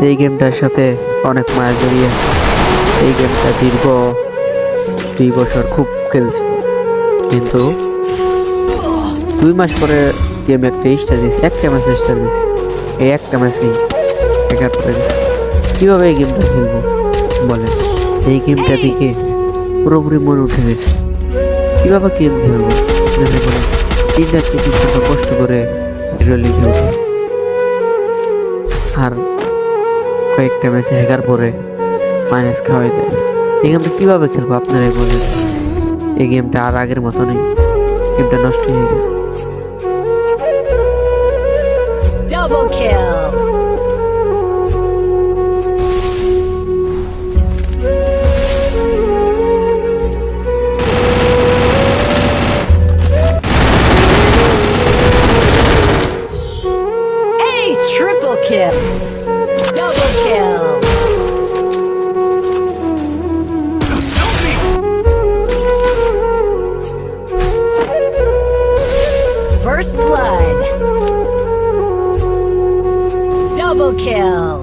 এই গেমটার সাথে অনেক মায়া জড়িয়ে আছে। এই গেমটা দীর্ঘ 2 বছর খুব খেলছি, কিন্তু 2 মাস পরে গেম একটা স্টার দিয়েছে, একটা ম্যাচ স্টার দিয়েছে। এই একটা ম্যাচেই একার পরে দিয়েছে। কীভাবে এই গেমটা খেলবো বলেন? এই গেমটা দিকে পুরোপুরি মন উঠে গেছে। কীভাবে গেম খেলবো যদি বলেন? 3 রাত 3 ঘন্টা কষ্ট করে হিরো লিখে উঠে, আর কয়েকটা ম্যাচে হ্যাকার পরে মাইনাস খাওয়াই দেয়। এই গেমটা কীভাবে খেলবো আপনারাই বলেন? এই গেমটা আর আগের মতো নেই, গেমটা নষ্ট হয়ে গেছে। Double kill. Ace triple kill. Double kill. First blood. Double kill.